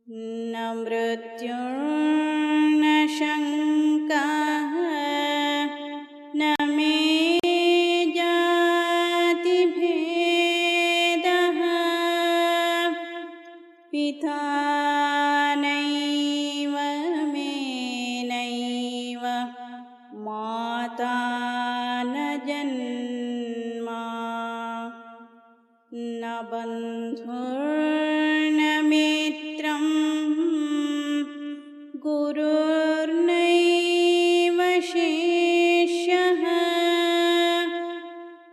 न मृत्युर्न शङ्काः न मे जातिभेदः पिता नैव मे नैव माता न जन्मा न बन्धुर्न मित्रं गुरुर्नैव शिष्यः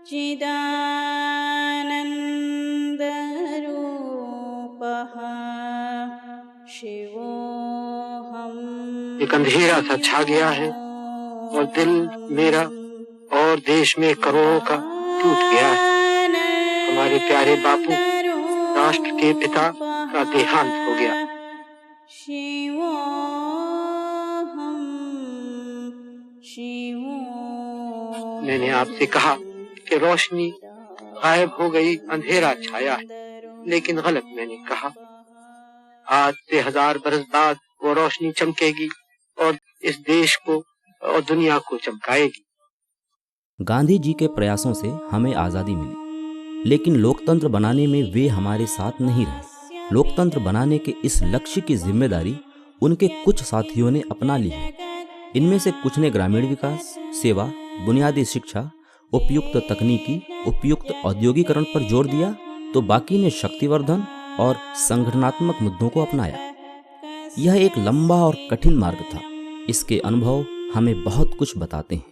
चिदानन्दरूपः शिवोऽहम्। एक अंधेरा सा छा गया है और दिल मेरा और देश में करोड़ों का टूट गया है। हमारे प्यारे बापू राष्ट्र के पिता का देहांत हो गया। मैंने आपसे कहा कि रोशनी गायब हो गई, अंधेरा छाया है, लेकिन गलत मैंने कहा। आज से 1000 बरस बाद वो रोशनी चमकेगी और इस देश को और दुनिया को चमकाएगी। गांधी जी के प्रयासों से हमें आज़ादी मिली, लेकिन लोकतंत्र बनाने में वे हमारे साथ नहीं रहे। लोकतंत्र बनाने के इस लक्ष्य की जिम्मेदारी उनके कुछ साथियों ने अपना ली है। इनमें से कुछ ने ग्रामीण विकास, सेवा, बुनियादी शिक्षा, उपयुक्त तकनीकी, उपयुक्त औद्योगिकरण पर जोर दिया, तो बाकी ने शक्तिवर्धन और संगठनात्मक मुद्दों को अपनाया। यह एक लंबा और कठिन मार्ग था। इसके अनुभव हमें बहुत कुछ बताते हैं।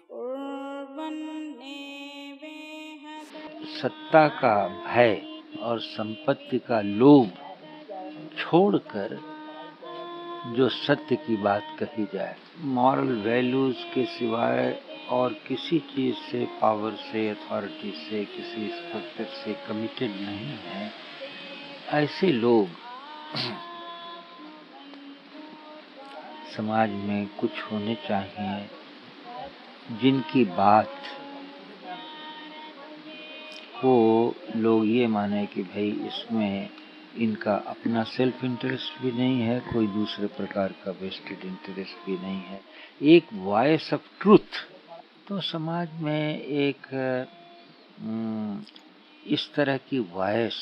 सत्ता का भय और संपत्ति का लोभ छोड़कर जो सत्य की बात कही जाए, मॉरल वैल्यूज के सिवाय और किसी चीज से, पावर से, अथॉरिटी से, किसी स्ट्रक्चर से कमिटेड नहीं है, ऐसे लोग समाज में कुछ होने चाहिए जिनकी बात को लोग ये माने कि भाई इसमें इनका अपना सेल्फ इंटरेस्ट भी नहीं है, कोई दूसरे प्रकार का वेस्टेड इंटरेस्ट भी नहीं है, एक वॉइस ऑफ ट्रूथ। तो समाज में एक इस तरह की वॉइस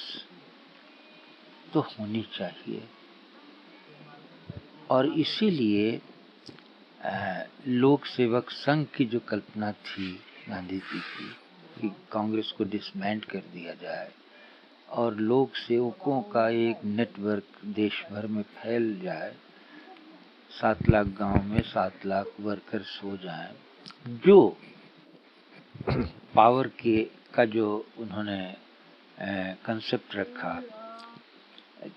तो होनी चाहिए। और इसीलिए लोक सेवक संघ की जो कल्पना थी गांधी जी की कि कांग्रेस को डिसबैंड कर दिया जाए और लोक सेवकों का एक नेटवर्क देश भर में फैल जाए, 7 लाख गांव में 7 लाख वर्कर्स हो जाएं, जो पावर के का जो उन्होंने कंसेप्ट रखा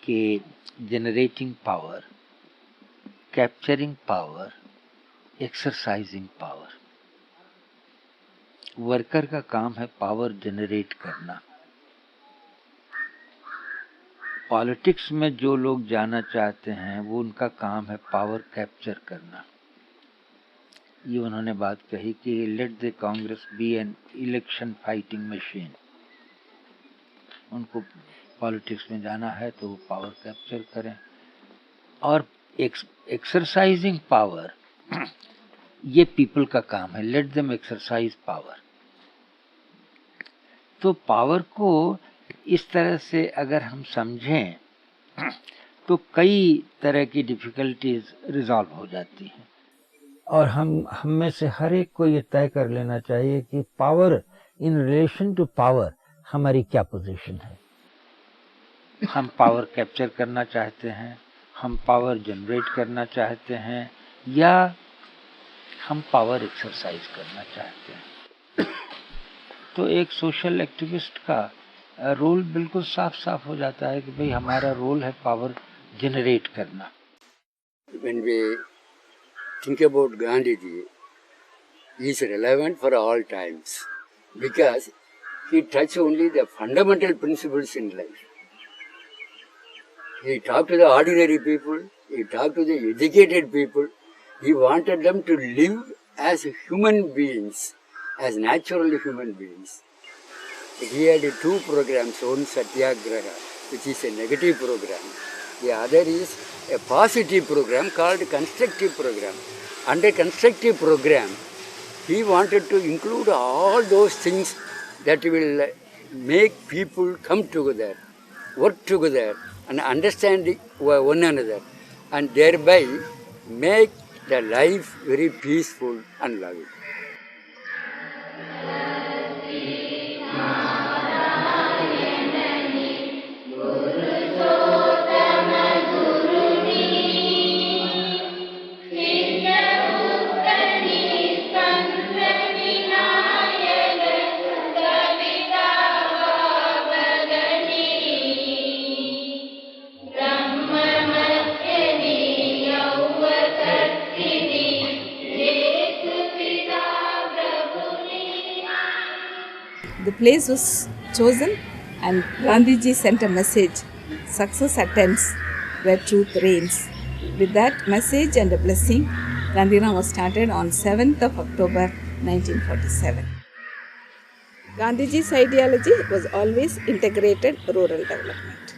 कि generating power, capturing power, exercising power. Worker का काम है पावर जनरेट करना। पॉलिटिक्स में जो लोग जाना चाहते हैं वो उनका काम है पावर कैप्चर करना। ये उन्होंने बात कही कि let the Congress be an election fighting machine. उनको पॉलिटिक्स में जाना है तो वो पावर कैप्चर करें। और एक्सरसाइजिंग पावर ये पीपल का काम है, लेट देम एक्सरसाइज पावर। तो पावर को इस तरह से अगर हम समझें तो कई तरह की डिफिकल्टीज रिजॉल्व हो जाती हैं। और हम में से हर एक को ये तय कर लेना चाहिए कि power in relation to power हमारी क्या पोजीशन है। हम पावर कैप्चर करना चाहते हैं, हम पावर जनरेट करना चाहते हैं, या हम पावर एक्सरसाइज करना चाहते हैं। तो एक सोशल एक्टिविस्ट का रोल बिल्कुल साफ साफ हो जाता है कि भाई हमारा रोल है पावर जनरेट करना। When we think about Gandhiji, he is relevant for all times because he touched only the fundamental principles in life. He talked to the ordinary people, he talked to the educated people, he wanted them to live as human beings, as natural human beings. He had 2 programs, one Satyagraha, which is a negative program, The other is a positive program called constructive program. Under constructive program, he wanted to include all those things that will make people come together, work together, and understand one another, and thereby make the life very peaceful and loving. The place was chosen and Gandhiji sent a message, success attends where truth reigns. With that message and a blessing, Gandhigram was started on 7th of October 1947. Gandhiji's ideology was always integrated rural development.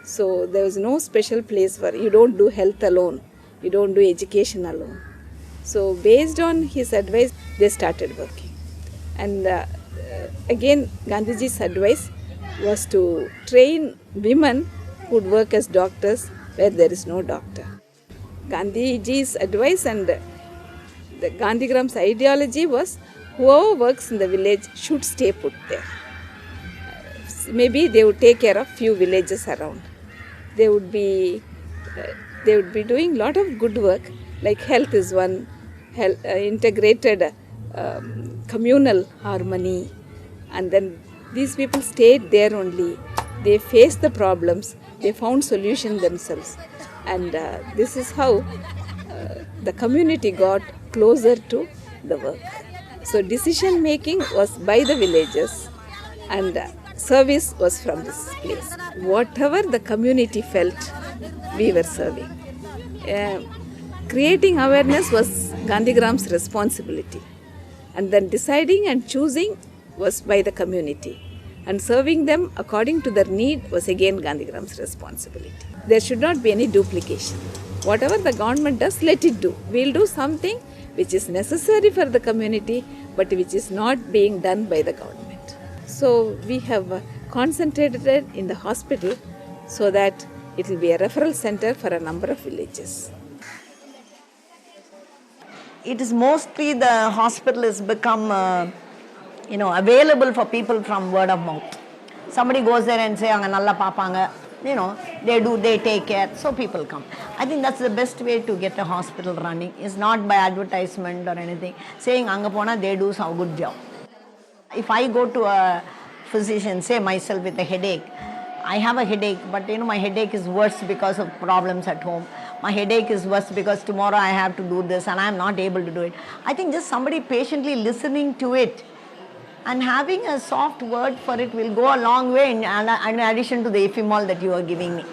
So there was no special place for, you don't do health alone, you don't do education alone. So based on his advice, they started working. And again, Gandhiji's advice was to train women who would work as doctors where there is no doctor. Gandhiji's advice and the Gandhigram's ideology was whoever works in the village should stay put there. Maybe they would take care of few villages around. They would be doing lot of good work, like health is one, integrated communal harmony, and then these people stayed there only. They faced the problems, they found solutions themselves, and this is how the community got closer to the work. So decision making was by the villagers and service was from this place. Whatever the community felt, we were serving. Creating awareness was Gandhigram's responsibility, and then deciding and choosing was by the community, and serving them according to their need was again Gandhigram's responsibility. There should not be any duplication. Whatever the government does, let it do. We'll do something which is necessary for the community, but which is not being done by the government. So we have concentrated in the hospital so that it will be a referral center for a number of villages. It is mostly the hospital has become available for people from word of mouth. Somebody goes there and say, "Anga nalla paapanga," they take care, so people come. I think that's the best way to get a hospital running, is not by advertisement or anything. Saying anga pona, they do some good job. If I go to a physician, say myself with a headache, I have a headache, but my headache is worse because of problems at home. My headache is worse because tomorrow I have to do this and I am not able to do it. I think just somebody patiently listening to it and having a soft word for it will go a long way in addition to the ephemol that you are giving me.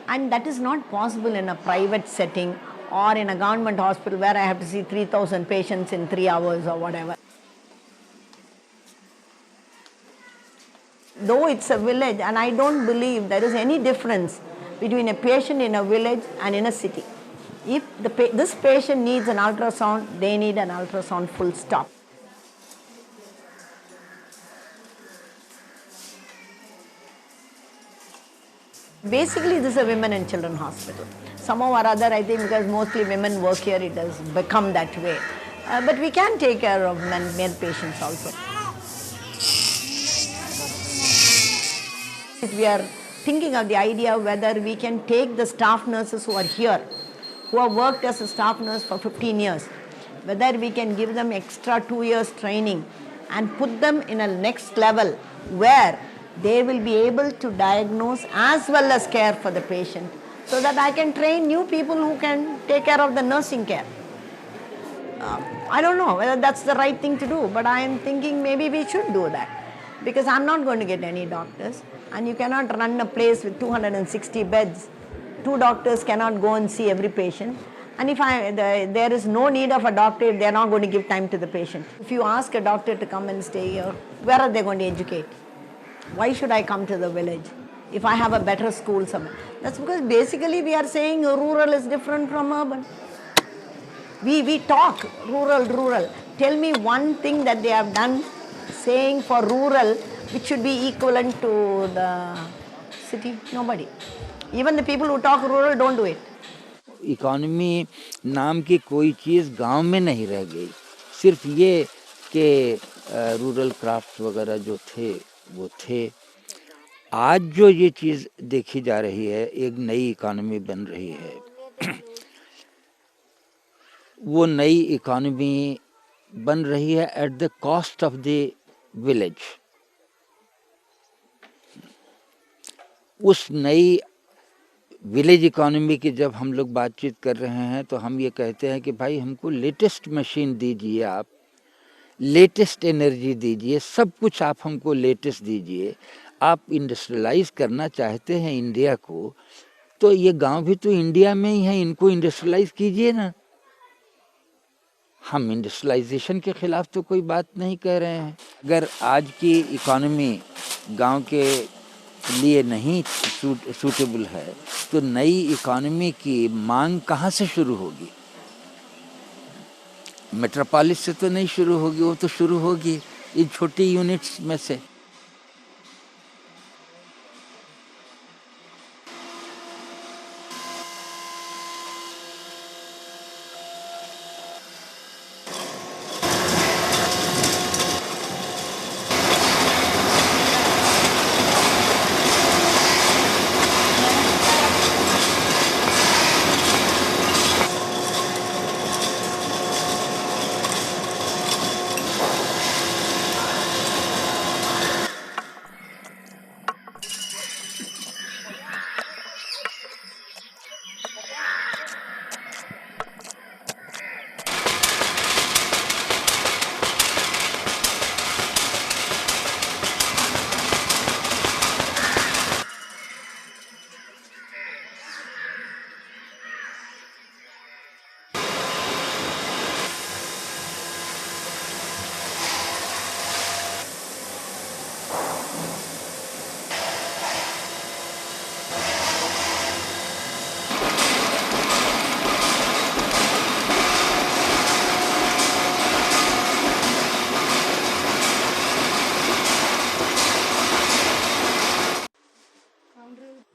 And that is not possible in a private setting or in a government hospital where I have to see 3,000 patients in 3 hours or whatever. Though it's a village, and I don't believe there is any difference between a patient in a village and in a city. If this patient needs an ultrasound, they need an ultrasound, full stop. Basically, this is a women and children hospital. Somehow or other, I think because mostly women work here, it has become that way. But we can take care of male patients also. We are thinking of the idea whether we can take the staff nurses who are here, who have worked as a staff nurse for 15 years, whether we can give them extra 2 years training and put them in a next level where they will be able to diagnose as well as care for the patient, so that I can train new people who can take care of the nursing care. I don't know whether that's the right thing to do, but I am thinking maybe we should do that, because I'm not going to get any doctors, and you cannot run a place with 260 beds. 2 doctors cannot go and see every patient. And if there is no need of a doctor, they are not going to give time to the patient. If you ask a doctor to come and stay here, where are they going to educate? Why should I come to the village? if I have a better school somewhere. That's because basically we are saying rural is different from urban. We talk rural. Tell me one thing that they have done saying for rural which should be equivalent to the city. Nobody. Even the people who talk rural don't do it. Economy नाम की कोई चीज़ गांव में नहीं रह गई, सिर्फ ये कि रूरल क्राफ्ट वगैरह जो थे वो थे। आज जो ये चीज़ देखी जा रही है, एक नई इकोनॉमी बन रही है, वो नई इकोनॉमी बन रही है at the cost of the village. उस नई विलेज इकोनॉमी की जब हम लोग बातचीत कर रहे हैं तो हम ये कहते हैं कि भाई हमको लेटेस्ट मशीन दीजिए, आप लेटेस्ट एनर्जी दीजिए, सब कुछ आप हमको लेटेस्ट दीजिए। आप इंडस्ट्रियलाइज करना चाहते हैं इंडिया को, तो ये गांव भी तो इंडिया में ही है, इनको इंडस्ट्रियलाइज कीजिए ना। हम इंडस्ट्रियलाइजेशन के खिलाफ तो कोई बात नहीं कह रहे हैं। अगर आज की इकोनॉमी गांव के लिए नहीं सूटेबल है तो नई इकोनॉमी की मांग कहाँ से शुरू होगी? मेट्रोपोलिस से तो नहीं शुरू होगी, वो तो शुरू होगी इन छोटी यूनिट्स में से।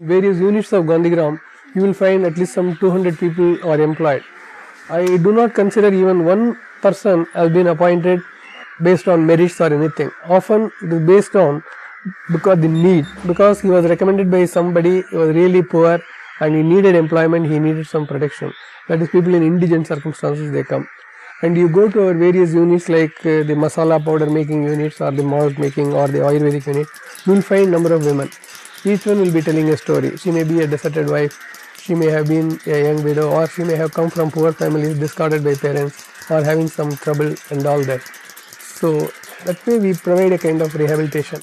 Various units of Gandhigram, you will find at least some 200 people are employed. I do not consider even one person has been appointed based on merits or anything. Often it is based on because the need, because he was recommended by somebody, he was really poor and he needed employment, he needed some protection. That is, people in indigent circumstances they come. And you go to our various units like the masala powder making units or the malt making or the Ayurvedic unit, you will find number of women. Each one will be telling a story. She may be a deserted wife, she may have been a young widow, or she may have come from poor families discarded by parents or having some trouble and all that. So that way we provide a kind of rehabilitation.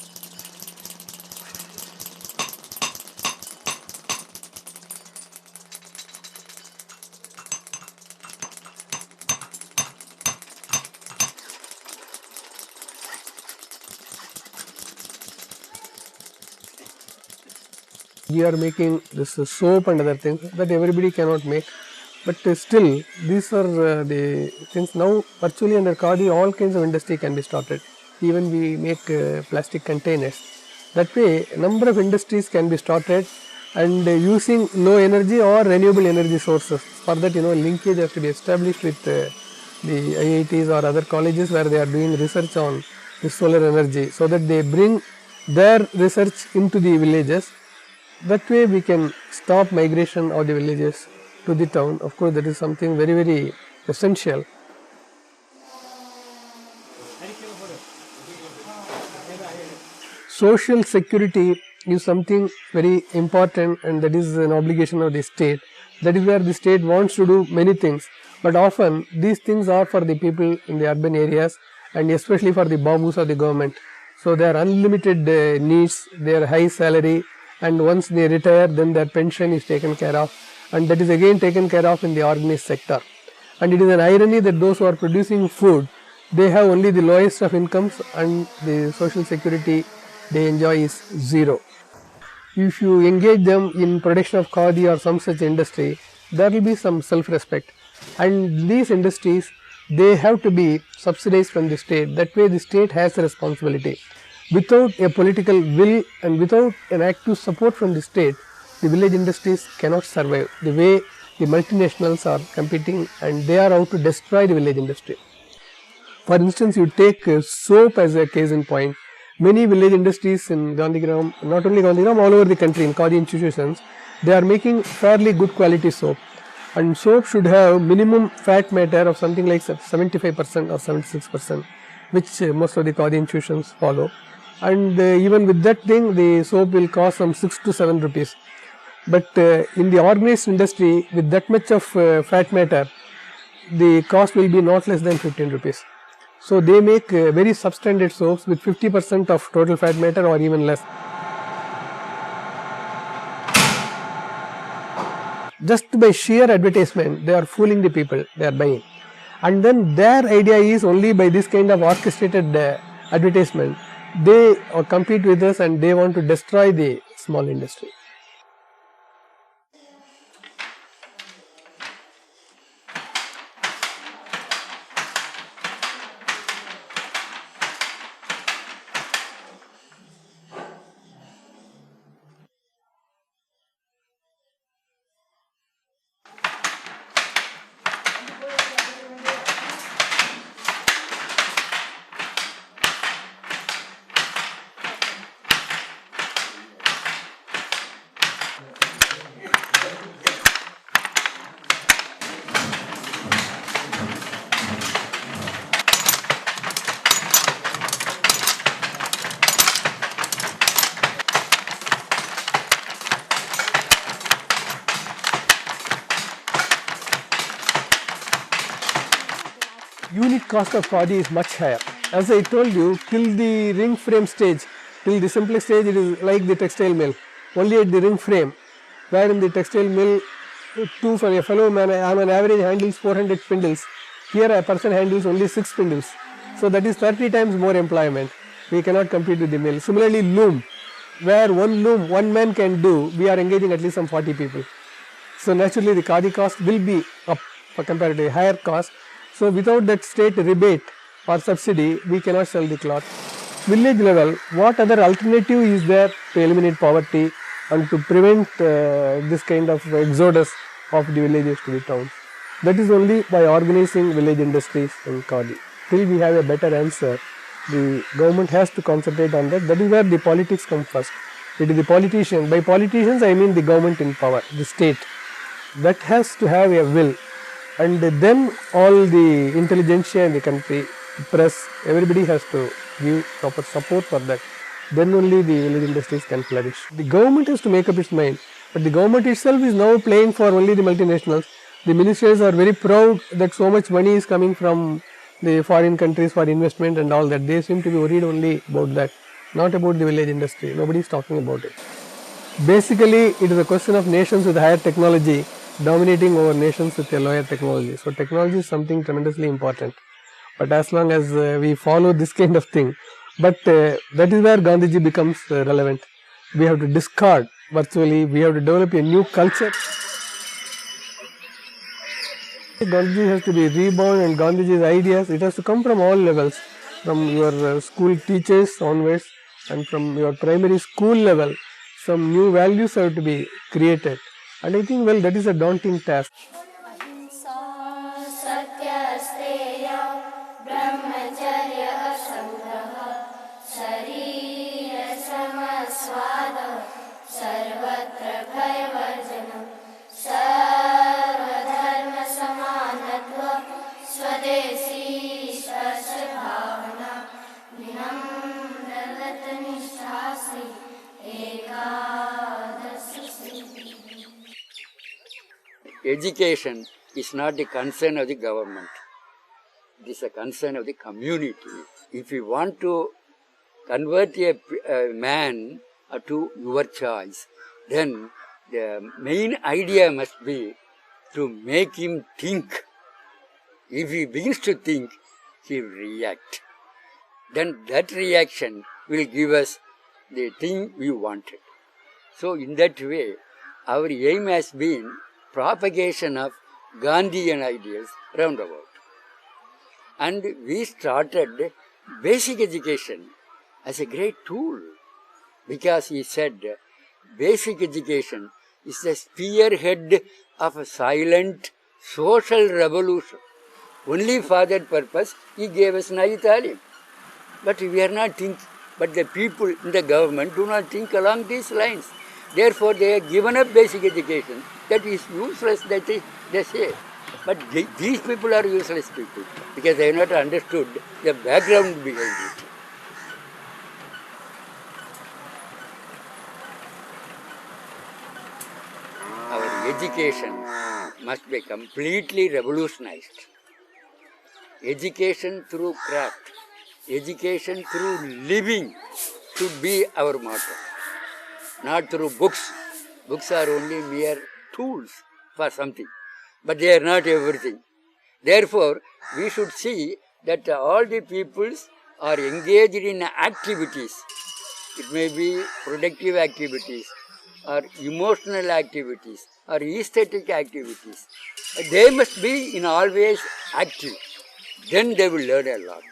We are making this soap and other things that everybody cannot make, but still these are the things. Now virtually under Khadi all kinds of industry can be started. Even we make plastic containers. That way number of industries can be started and using low energy or renewable energy sources. For that, linkage has to be established with the IITs or other colleges where they are doing research on the solar energy, so that they bring their research into the villages. That way we can stop migration of the villages to the town. Of course, that is something very, very essential. Social security is something very important, and that is an obligation of the state. That is where the state wants to do many things, but often these things are for the people in the urban areas and especially for the babus of the government. So they are unlimited needs, their high salary, and once they retire then their pension is taken care of, and that is again taken care of in the organized sector. And it is an irony that those who are producing food, they have only the lowest of incomes and the social security they enjoy is zero. if you engage them in production of khadi or some such industry, there will be some self-respect. And these industries, they have to be subsidized from the state. That way the state has a responsibility. Without a political will and without an active support from the state, the village industries cannot survive. The way the multinationals are competing and they are out to destroy the village industry. For instance, you take soap as a case in point. Many village industries in Gandhigram, not only Gandhigram, all over the country in khadi institutions, they are making fairly good quality soap. And soap should have minimum fat matter of something like 75% or 76%, which most of the khadi institutions follow. And even with that thing, the soap will cost some 6 to 7 rupees. But in the organized industry, with that much of fat matter, the cost will be not less than 15 rupees. So they make very substandard soaps with 50% of total fat matter or even less. Just by sheer advertisement, they are fooling the people, they are buying. And then their idea is only by this kind of orchestrated advertisement, they compete with us and they want to destroy the small industry. Unit cost of khadi is much higher. As I told you, till the ring frame stage, till the simplest stage, it is like the textile mill. Only at the ring frame, where in the textile mill, for a fellow man, on an average handles 400 spindles. Here a person handles only 6 spindles. So that is 30 times more employment. We cannot compete with the mill. Similarly, loom, where one loom, one man can do, we are engaging at least some 40 people. So naturally the khadi cost will be up for comparatively higher cost. So without that state rebate or subsidy, we cannot sell the cloth. Village level, what other alternative is there to eliminate poverty and to prevent this kind of exodus of the villages to the towns? That is only by organizing village industries in khadi. Till we have a better answer, the government has to concentrate on that. That is where the politics come first. It is the politician. By politicians, I mean the government in power, the state. That has to have a will. And then all the intelligentsia in the country, press, everybody has to give proper support for that. Then only the village industries can flourish. The government has to make up its mind, but the government itself is now playing for only the multinationals. The ministers are very proud that so much money is coming from the foreign countries for investment and all that. They seem to be worried only about that, not about the village industry. Nobody is talking about it. Basically, it is a question of nations with higher technology dominating over nations with a lower technology. So technology is something tremendously important. But as long as we follow this kind of thing, but that is where Gandhiji becomes relevant. We have to discard virtually, we have to develop a new culture. Gandhiji has to be reborn, and Gandhiji's ideas, it has to come from all levels, from your school teachers onwards and from your primary school level. Some new values have to be created. And I think, well, that is a daunting task. Education is not the concern of the government. It is a concern of the community. If you want to convert a man to your choice, then the main idea must be to make him think. If he begins to think, he will react. Then that reaction will give us the thing we wanted. So in that way, our aim has been propagation of Gandhian ideas roundabout. And we started basic education as a great tool, because he said basic education is the spearhead of a silent social revolution. Only for that purpose he gave us Nayi Talim. But we are not but the people in the government do not think along these lines. Therefore they have given up basic education. That is useless, they say. But these people are useless people, because they have not understood the background behind it. Our education must be completely revolutionized. Education through craft, education through living should be our motto. Not through books. Books are only mere tools for something, but they are not everything. Therefore, we should see that all the peoples are engaged in activities. It may be productive activities, or emotional activities, or aesthetic activities. They must be in always active. Then they will learn a lot.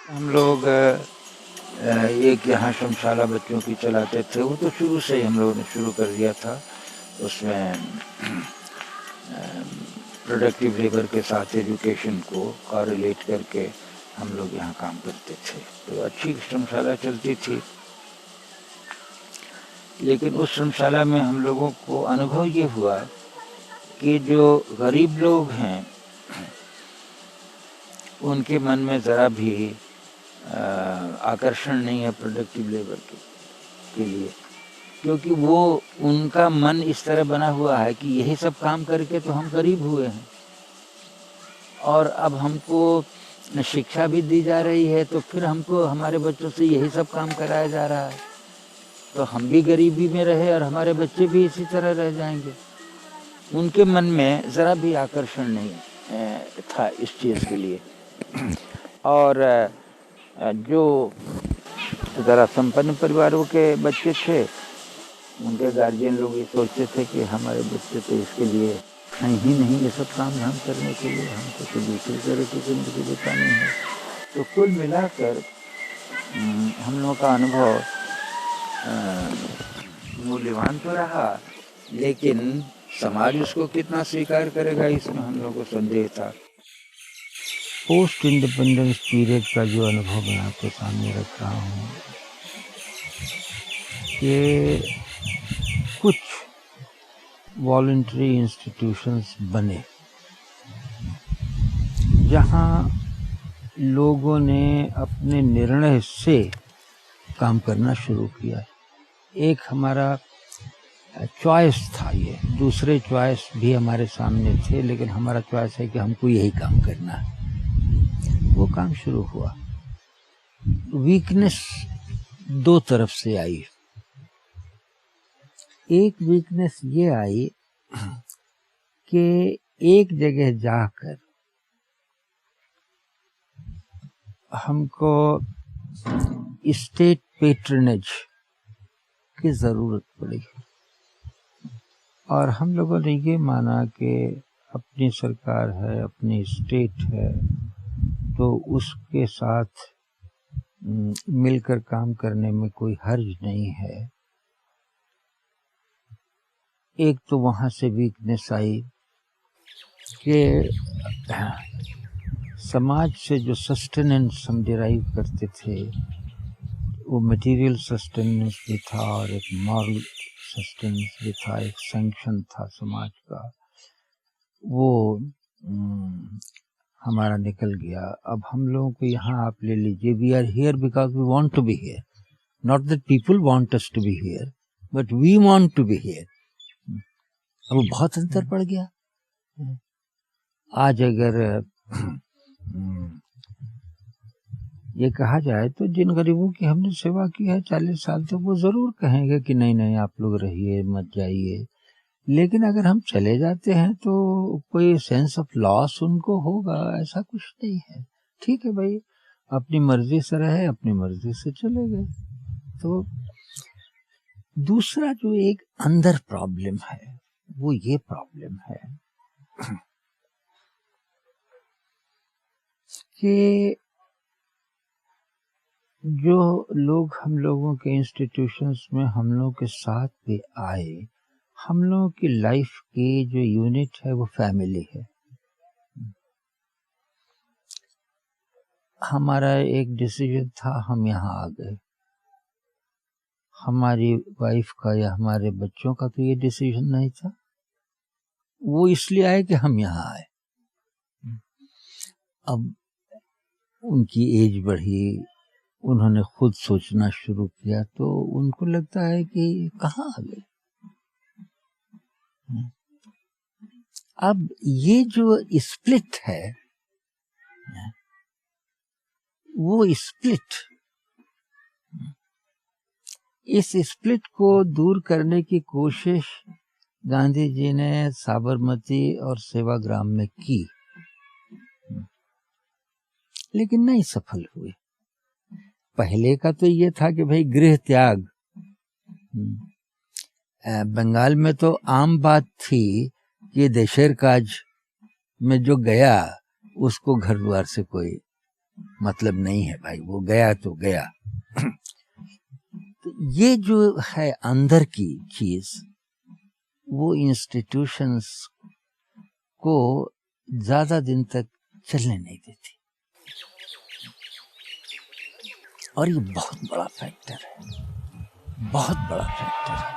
हम लोग एक यहाँ श्रमशाला बच्चों की चलाते थे, वो तो शुरू से ही हम लोगों ने शुरू कर दिया था। उसमें प्रोडक्टिव लेबर के साथ एजुकेशन को कॉरिलेट करके हम लोग यहाँ काम करते थे, तो अच्छी श्रमशाला चलती थी। लेकिन उस श्रमशाला में हम लोगों को अनुभव ये हुआ कि जो गरीब लोग हैं उनके मन में ज़रा भी आकर्षण नहीं है प्रोडक्टिव लेबर के लिए, क्योंकि वो उनका मन इस तरह बना हुआ है कि यही सब काम करके तो हम गरीब हुए हैं और अब हमको शिक्षा भी दी जा रही है, तो फिर हमको हमारे बच्चों से यही सब काम कराया जा रहा है, तो हम भी गरीबी में रहे और हमारे बच्चे भी इसी तरह रह जाएंगे। उनके मन में ज़रा भी आकर्षण नहीं था इस चीज़ के लिए। और जो ज़रा संपन्न परिवारों के बच्चे थे, उनके गार्जियन लोग ये सोचते थे कि हमारे बच्चे तो इसके लिए हैं ही नहीं, ये सब काम हम करने के लिए, हमको तो दूसरी तरह की ज़िंदगी बितानी है। तो कुल मिलाकर हम लोगों का अनुभव मूल्यवान तो रहा, लेकिन समाज उसको कितना स्वीकार करेगा इसमें हम लोगों को संदेह था। पोस्ट इंडिपेंडेंस पीरियड का जो अनुभव मैं आपके सामने रख रहा हूँ कि कुछ वॉलंटरी इंस्टीट्यूशंस बने जहाँ लोगों ने अपने निर्णय से काम करना शुरू किया। एक हमारा चॉइस था, ये दूसरे चॉइस भी हमारे सामने थे, लेकिन हमारा चॉइस है कि हमको यही काम करना है। वो काम शुरू हुआ। वीकनेस दो तरफ से आई। एक वीकनेस ये आई कि एक जगह जाकर हमको स्टेट पेट्रनेज की ज़रूरत पड़ी और हम लोगों ने ये माना कि अपनी सरकार है, अपनी स्टेट है, तो उसके साथ मिलकर काम करने में कोई हर्ज नहीं है। एक तो वहाँ से वीकनेस आई कि समाज से जो सस्टेनेंस हम डिराइव करते थे, वो मटेरियल सस्टेनेंस भी था और एक मॉरल सस्टेनेंस भी था, एक सैंक्शन था समाज का, वो हमारा निकल गया। अब हम लोगों को यहाँ आप ले लीजिए, we are here because we want to be here, not that people want us to be here, but we want to be here. अब बहुत अंतर पड़ गया। आज अगर ये कहा जाए तो जिन गरीबों की हमने सेवा की है 40 साल तक, वो जरूर कहेंगे कि नहीं नहीं आप लोग रहिए, मत जाइए। लेकिन अगर हम चले जाते हैं तो कोई सेंस ऑफ लॉस उनको होगा, ऐसा कुछ नहीं है। ठीक है भाई, अपनी मर्जी से रहे, अपनी मर्जी से चले गए। तो दूसरा जो एक अंदर प्रॉब्लम है, वो ये प्रॉब्लम है कि जो लोग हम लोगों के इंस्टीट्यूशंस में हम लोगों के साथ भी आए, हम लोगों की लाइफ की जो यूनिट है वो फैमिली है। हमारा एक डिसीजन था, हम यहाँ आ गए। हमारी वाइफ का या हमारे बच्चों का तो ये डिसीजन नहीं था, वो इसलिए आए कि हम यहाँ आए। अब उनकी एज बढ़ी, उन्होंने खुद सोचना शुरू किया, तो उनको लगता है कि कहाँ आ गए। अब ये जो स्प्लिट है, वो स्प्लिट, इस स्प्लिट को दूर करने की कोशिश गांधी जी ने साबरमती और सेवाग्राम में की, लेकिन नहीं सफल हुए। पहले का तो ये था कि भाई गृह त्याग, बंगाल में तो आम बात थी कि देशेर काज में जो गया उसको घर द्वार से कोई मतलब नहीं है, भाई वो गया तो गया। तो ये जो है अंदर की चीज, वो इंस्टीट्यूशंस को ज्यादा दिन तक चलने नहीं देती, और ये बहुत बड़ा फैक्टर है, बहुत बड़ा फैक्टर है।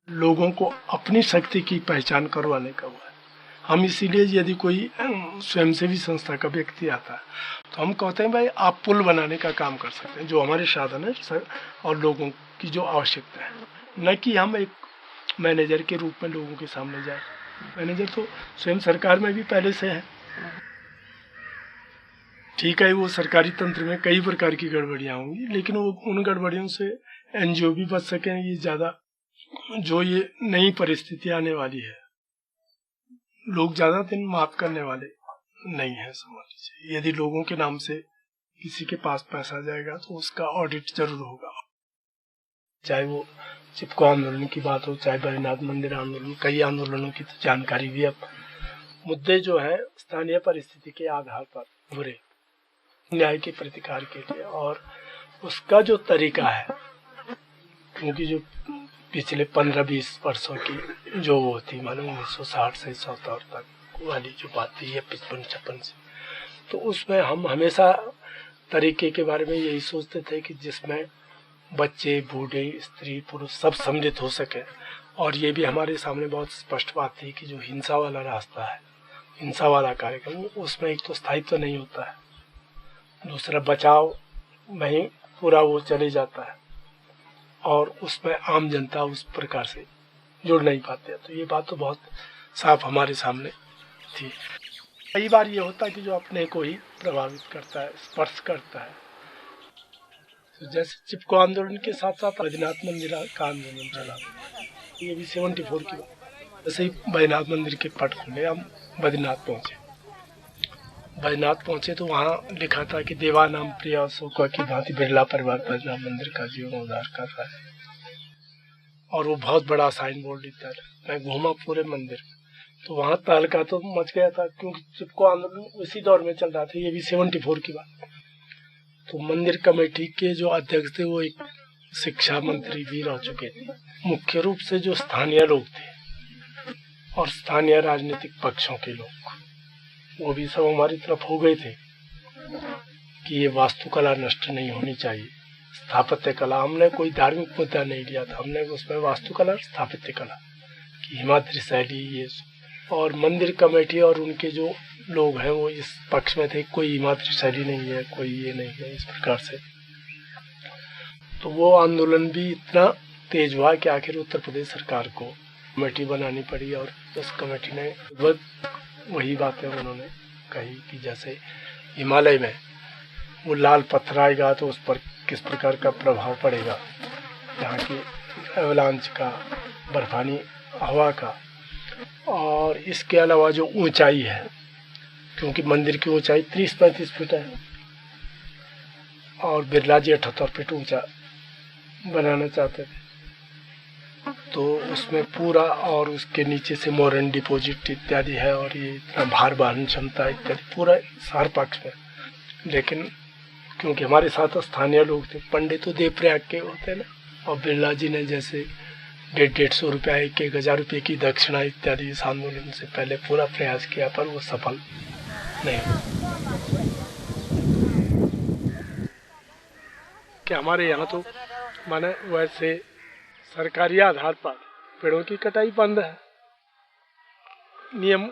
लोगों को अपनी शक्ति की पहचान करवाने का हुआ है। हम इसीलिए यदि कोई स्वयंसेवी संस्था का व्यक्ति आता है तो हम कहते हैं भाई आप पुल बनाने का काम कर सकते हैं, जो हमारे साधन है सर, और लोगों की जो आवश्यकता है, न कि हम एक मैनेजर के रूप में लोगों के सामने जाए। मैनेजर तो स्वयं सरकार में भी पहले से है। ठीक है, वो सरकारी तंत्र में कई प्रकार की गड़बड़ियाँ होंगी, लेकिन वो उन गड़बड़ियों से एनजीओ भी बच सकें। ये ज़्यादा जो ये नई परिस्थिति आने वाली है, लोग ज़्यादा दिन माफ करने वाले नहीं है। समझ लीजिए, यदि लोगों के नाम से किसी के पास पैसा जाएगा तो उसका ऑडिट जरूर होगा। चाहे वो चिपको आंदोलन की बात हो, चाहे बैजनाथ मंदिर आंदोलन, कई आंदोलनों की तो जानकारी भी। अब मुद्दे जो है स्थानीय परिस्थिति के आधार पर बुरे न्याय के प्रतिकार के लिए, और उसका जो तरीका है, क्योंकि जो पिछले 15-20 वर्षों की जो वो थी, मालूम 1960 से 1970 तक वाली जो बात थी या 55-56 से, तो उसमें हम हमेशा तरीके के बारे में यही सोचते थे कि जिसमें बच्चे, बूढ़े, स्त्री, पुरुष सब सम्मिलित हो सके। और ये भी हमारे सामने बहुत स्पष्ट बात थी कि जो हिंसा वाला रास्ता है, हिंसा वाला कार्यक्रम, उसमें एक तो स्थायित्व नहीं होता है, दूसरा बचाव में ही पूरा वो चले जाता है, और उसमें आम जनता उस प्रकार से जुड़ नहीं पाते। तो ये बात तो बहुत साफ हमारे सामने थी। कई बार ये होता है कि जो अपने को ही प्रभावित करता है, स्पर्श करता है। तो जैसे चिपको आंदोलन के साथ साथ बैजनाथ मंदिर का आंदोलन चला, ये भी 74 की बात। जैसे ही बैजनाथ मंदिर के पट खुले, हम बद्रीनाथ पहुंचे तो वहाँ लिखा था कि देवा नाम प्रिया शोका की भांति बिरला परिवार बैजनाथ मंदिर का जीवन उद्धार कर रहा है, और वो बहुत बड़ा साइन बोर्ड लिखा है। मैं घूमा पूरे मंदिर, तो वहाँ तहलका तो मच गया था, क्योंकि चिपको आंदोलन उसी दौर में चल रहा था। ये भी 74 की बात। तो मंदिर कमेटी के जो अध्यक्ष थे वो एक शिक्षा मंत्री भी रह चुके थे। मुख्य रूप से जो स्थानीय लोग थे और स्थानीय राजनीतिक पक्षों के लोग, वो भी सब हमारी तरफ हो गए थे कि ये वास्तुकला नष्ट नहीं होनी चाहिए, स्थापत्य कला। हमने कोई धार्मिक मुद्दा नहीं लिया था, हमने उसमें वास्तुकला, स्थापत्य कला की हिमाद्री शैली, ये। और मंदिर कमेटी और उनके जो लोग हैं वो इस पक्ष में थे, कोई हिमाद्री शैली नहीं है, कोई ये नहीं है, इस प्रकार से। तो वो आंदोलन भी इतना तेज हुआ कि आखिर उत्तर प्रदेश सरकार को कमेटी बनानी पड़ी, और उस कमेटी ने वही बातें उन्होंने कही कि जैसे हिमालय में वो लाल पत्थर आएगा तो उस पर किस प्रकार का प्रभाव पड़ेगा, यहाँ की एवलांच का, बर्फानी हवा का। और इसके अलावा जो ऊंचाई है, क्योंकि मंदिर की ऊंचाई 30-35 फीट है, और बिरला जी 78 फीट ऊंचा बनाना चाहते थे, तो उसमें पूरा, और उसके नीचे से मोरन डिपॉजिट इत्यादि है, और ये इतना भार वहन क्षमता इत्यादि पूरा हर पक्ष में। लेकिन क्योंकि हमारे साथ स्थानीय लोग थे, पंडित तो देवप्रयाग के होते ना, और बिरला जी ने जैसे 150-150 रुपया, 1,000 रुपये की दक्षिणा इत्यादि इस आंदोलन से पहले पूरा प्रयास किया, पर वो सफल नहीं हुआ। कि हमारे यहाँ तो माने वैसे सरकारी आधार पर पेड़ों की कटाई बंद है, नियम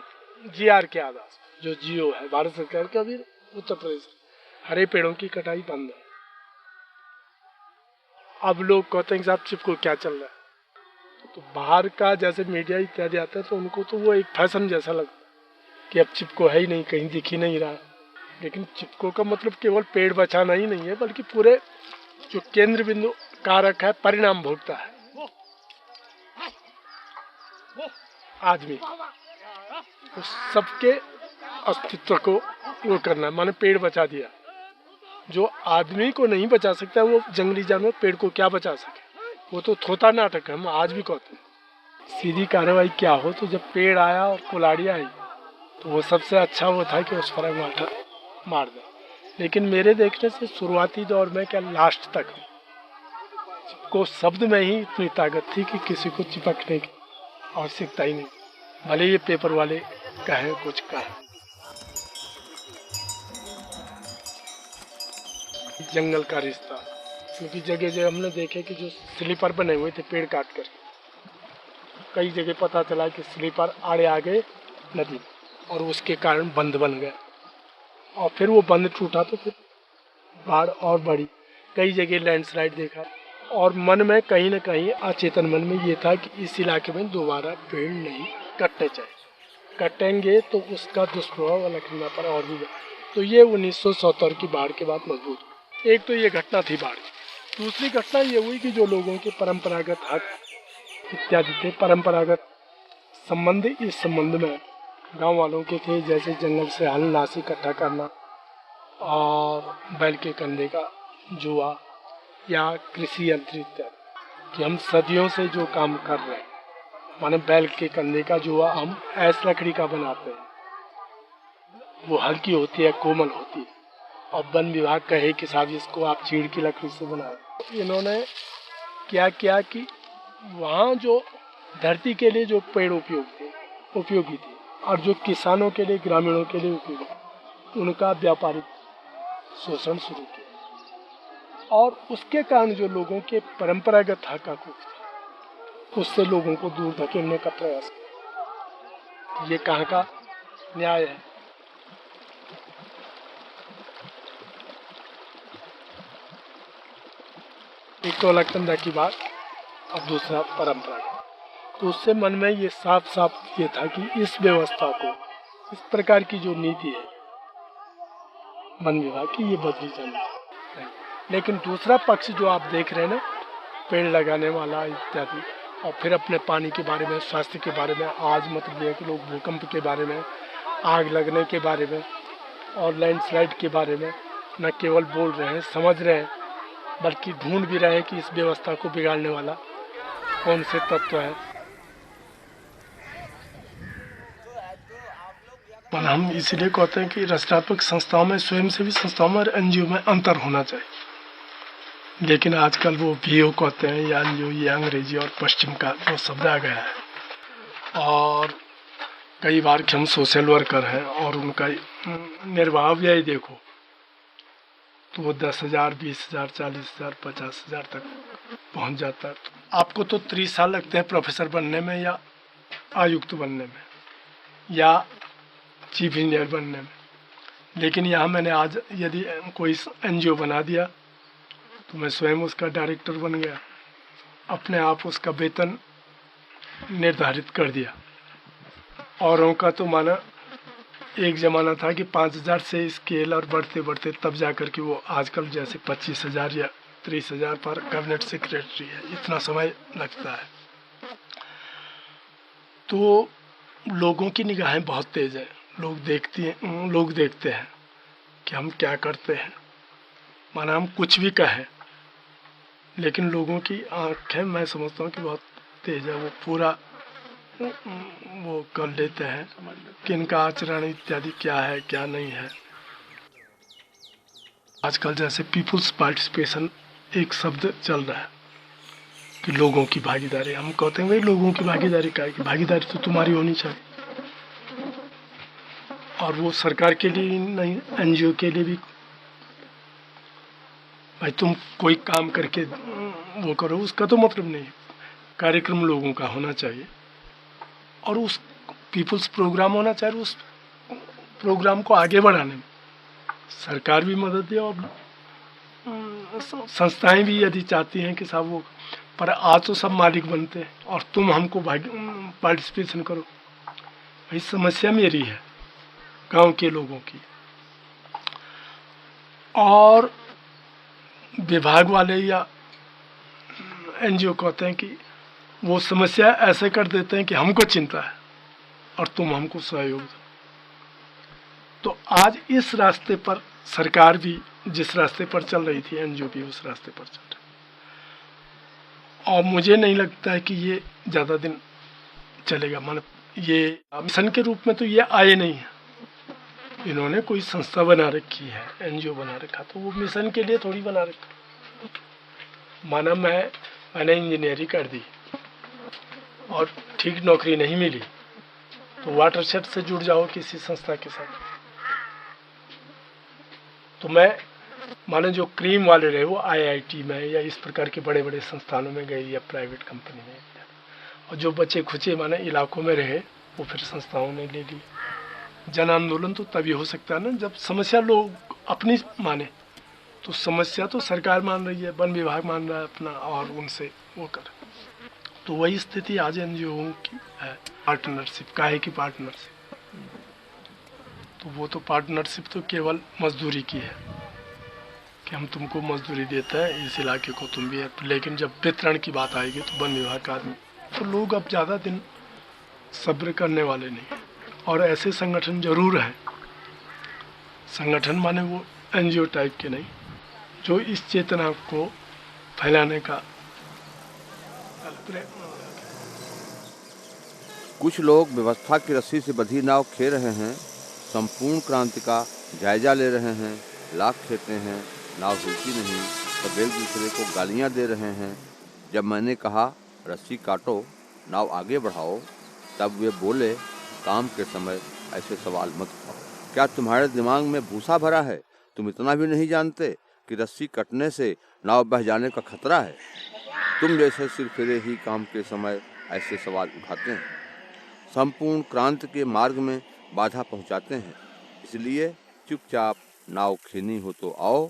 GR के आधार से, जो जियो है भारत सरकार का, भी उत्तर प्रदेश हरे पेड़ों की कटाई बंद है। अब लोग कहते हैं कि साहब चिपको क्या चल रहा है, तो बाहर का जैसे मीडिया इत्यादि आता है तो उनको तो वो एक फैशन जैसा लगता है कि अब चिपको है ही नहीं, कहीं दिख ही नहीं रहा। लेकिन चिपको का मतलब केवल पेड़ बचाना ही नहीं है, बल्कि पूरे जो केंद्र बिंदु कारक है, परिणाम भोगता है आदमी, तो सबके अस्तित्व को वो करना है। माने पेड़ बचा दिया, जो आदमी को नहीं बचा सकता वो जंगली जानवर पेड़ को क्या बचा सके, वो तो थोता नाटक है। हम आज भी कहते हैं सीधी कार्रवाई क्या हो, तो जब पेड़ आया और कुल्हाड़ी आई तो वो सबसे अच्छा वो था कि उस पर मार दे। लेकिन मेरे देखने से शुरुआती दौर में क्या लास्ट तक को शब्द में ही इतनी ताकत थी कि किसी को चिपकने की आवश्यकता ही नहीं, भले ये पेपर वाले कहें कुछ कहें। जंगल का रिश्ता, क्योंकि जगह जगह हमने देखे कि जो स्लीपर बने हुए थे पेड़ काट कर, कई जगह पता चला कि स्लीपर आड़े आ गए नदी और उसके कारण बंद बन गया और फिर वो बंद टूटा तो फिर बाढ़ और बढ़ी। कई जगह लैंडस्लाइड देखा और मन में कहीं ना कहीं अचेतन मन में ये था कि इस इलाके में दोबारा पेड़ नहीं कटने चाहिए, कटेंगे तो उसका दुष्प्रभाव लखनऊ पर और भी। तो ये 1970 की बाढ़ के बाद मजबूत हुआ। एक तो ये घटना थी बाढ़। दूसरी घटना ये हुई कि जो लोगों के परंपरागत हक इत्यादि थे, परंपरागत संबंध, इस संबंध में गांव वालों के थे, जैसे जंगल से हल नासी इकट्ठा करना और बैल के कंधे का जुआ या कृषि यंत्र इत्यादि, कि हम सदियों से जो काम कर रहे हैं, माने बैल के कंधे का जुआ हम ऐस लकड़ी का बनाते हैं, वो हल्की होती है, कोमल होती है, और वन विभाग कहे कि साहब इसको आप चीड़ की लकड़ी से बनाए। इन्होंने क्या किया कि वहाँ जो धरती के लिए जो पेड़ उपयोगी थे और जो किसानों के लिए, ग्रामीणों के लिए उपयोगी, उनका व्यापारिक शोषण शुरू किया और उसके कारण जो लोगों के परंपरागत हक थे उससे लोगों को दूर धकेलने का प्रयास किया। ये कहाँ का न्याय है? एक तो अलकनंदा की बात और दूसरा परंपरा। तो उससे मन में ये साफ साफ ये था कि इस व्यवस्था को, इस प्रकार की जो नीति है वन विभाग की, ये बदली जानी है। लेकिन दूसरा पक्ष जो आप देख रहे हैं ना, पेड़ लगाने वाला इत्यादि, और फिर अपने पानी के बारे में, स्वास्थ्य के बारे में, आज मतलब ये है कि लोग भूकंप के बारे में, आग लगने के बारे में और लैंडस्लाइड के बारे में न केवल बोल रहे हैं, समझ रहे हैं, बल्कि ढूंढ भी रहे हैं कि इस व्यवस्था को बिगाड़ने वाला कौन से तत्व है। पर हम इसलिए कहते हैं कि रचनात्मक संस्थाओं में, स्वयंसेवी संस्थाओं में और एनजीओ में अंतर होना चाहिए। लेकिन आजकल वो वीओ कहते हैं या एनजीओ, ये अंग्रेजी और पश्चिम का वो शब्द आ गया है। और कई बार कि हम सोशल वर्कर हैं और उनका निर्वाह व्यय देखो तो वो 10,000, 20,000, 40,000, 50,000 तक पहुंच जाता है। तो आपको तो 30 साल लगते हैं प्रोफेसर बनने में या आयुक्त बनने में या चीफ इंजीनियर बनने में। लेकिन यहाँ मैंने आज यदि कोई एनजीओ बना दिया तो मैं स्वयं उसका डायरेक्टर बन गया, अपने आप उसका वेतन निर्धारित कर दिया। औरों का तो माना एक ज़माना था कि 5,000 से स्केल और बढ़ते बढ़ते तब जाकर के वो आजकल जैसे 25,000 या 30,000 पर कैबिनेट सेक्रेटरी है, इतना समय लगता है। तो लोगों की निगाहें बहुत तेज हैं, लोग देखते हैं कि हम क्या करते हैं, माना हम कुछ भी कहें, लेकिन लोगों की आंखें मैं समझता हूँ कि बहुत तेज है, वो पूरा वो कर लेते हैं कि इनका आचरण इत्यादि क्या है क्या नहीं है। आजकल जैसे पीपुल्स पार्टिसिपेशन एक शब्द चल रहा है कि लोगों की भागीदारी, हम कहते हैं भाई लोगों की भागीदारी क्या है, कि भागीदारी तो तुम्हारी होनी चाहिए। और वो सरकार के लिए नहीं, एनजीओ के लिए भी, भाई तुम कोई काम करके वो करो, उसका तो मतलब नहीं। कार्यक्रम लोगों का होना चाहिए और उस पीपुल्स प्रोग्राम होना चाहिए, उस प्रोग्राम को आगे बढ़ाने में सरकार भी मदद दे और संस्थाएं भी यदि चाहती हैं कि साहब वो, पर आज तो सब मालिक बनते हैं और तुम हमको पार्टिसिपेशन करो। भाई समस्या मेरी है, गांव के लोगों की, और विभाग वाले या एनजीओ कहते हैं कि वो समस्या ऐसे कर देते हैं कि हमको चिंता है और तुम हमको सहयोग दो। तो आज इस रास्ते पर सरकार भी जिस रास्ते पर चल रही थी, एनजीओ भी उस रास्ते पर चल रही, और मुझे नहीं लगता है कि ये ज़्यादा दिन चलेगा। मान ये मिशन के रूप में तो ये आए नहीं है, इन्होंने कोई संस्था बना रखी है, एनजीओ बना रखा, तो वो मिशन के लिए थोड़ी बना रखा। माना मैंने इंजीनियरिंग कर दी और ठीक नौकरी नहीं मिली तो वाटरशेड से जुड़ जाओ किसी संस्था के साथ। तो मैं माने जो क्रीम वाले रहे वो आईआईटी में या इस प्रकार के बड़े बड़े संस्थानों में गए या प्राइवेट कंपनी में, और जो बचे खुचे माने इलाकों में रहे वो फिर संस्थाओं ने ले ली। जन आंदोलन तो तभी हो सकता है ना जब समस्या लोग अपनी माने। तो समस्या तो सरकार मान रही है, वन विभाग मान रहा है अपना, और उनसे वो कर। तो वही स्थिति आज एनजीओ की है। पार्टनरशिप काहे की पार्टनरशिप, तो वो तो पार्टनरशिप तो केवल मजदूरी की है कि हम तुमको मजदूरी देते हैं, इस इलाके को तुम भी है। लेकिन जब वितरण की बात आएगी तो वन विभाग का आदमी, तो लोग अब ज़्यादा दिन सब्र करने वाले नहीं। और ऐसे संगठन जरूर हैं, संगठन माने वो एनजीओ टाइप के नहीं, जो इस चेतना को फैलाने का कुछ लोग व्यवस्था की रस्सी से बंधी नाव खे रहे हैं, संपूर्ण क्रांति का जायजा ले रहे हैं, लाख खेते हैं, नाव हिलती नहीं, तब एक दूसरे को गालियां दे रहे हैं। जब मैंने कहा रस्सी काटो, नाव आगे बढ़ाओ, तब वे बोले काम के समय ऐसे सवाल मत करो। क्या तुम्हारे दिमाग में भूसा भरा है? तुम इतना भी नहीं जानते कि रस्सी कटने से नाव बह जाने का खतरा है? तुम जैसे सिरफिरे ही काम के समय ऐसे सवाल उठाते हैं, संपूर्ण क्रांति के मार्ग में बाधा पहुंचाते हैं। इसलिए चुपचाप नाव खेनी हो तो आओ,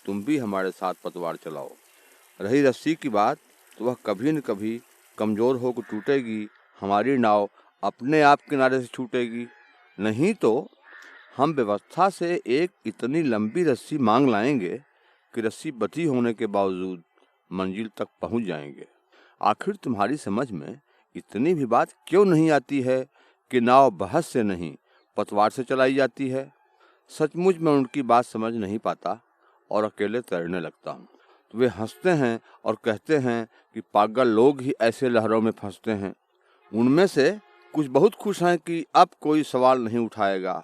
तुम भी हमारे साथ पतवार चलाओ। रही रस्सी की बात, तो वह कभी न कभी कमज़ोर होकर टूटेगी, हमारी नाव अपने आप किनारे से छूटेगी। नहीं तो हम व्यवस्था से एक इतनी लंबी रस्सी मांग लाएंगे कि रस्सी बंधी होने के बावजूद मंजिल तक पहुंच जाएंगे। आखिर तुम्हारी समझ में इतनी भी बात क्यों नहीं आती है कि नाव बहस से नहीं पतवार से चलाई जाती है? सचमुच मैं उनकी बात समझ नहीं पाता और अकेले तैरने लगता हूँ। तो वे हंसते हैं और कहते हैं कि पागल लोग ही ऐसे लहरों में फंसते हैं। उनमें से कुछ बहुत खुश हैं कि अब कोई सवाल नहीं उठाएगा,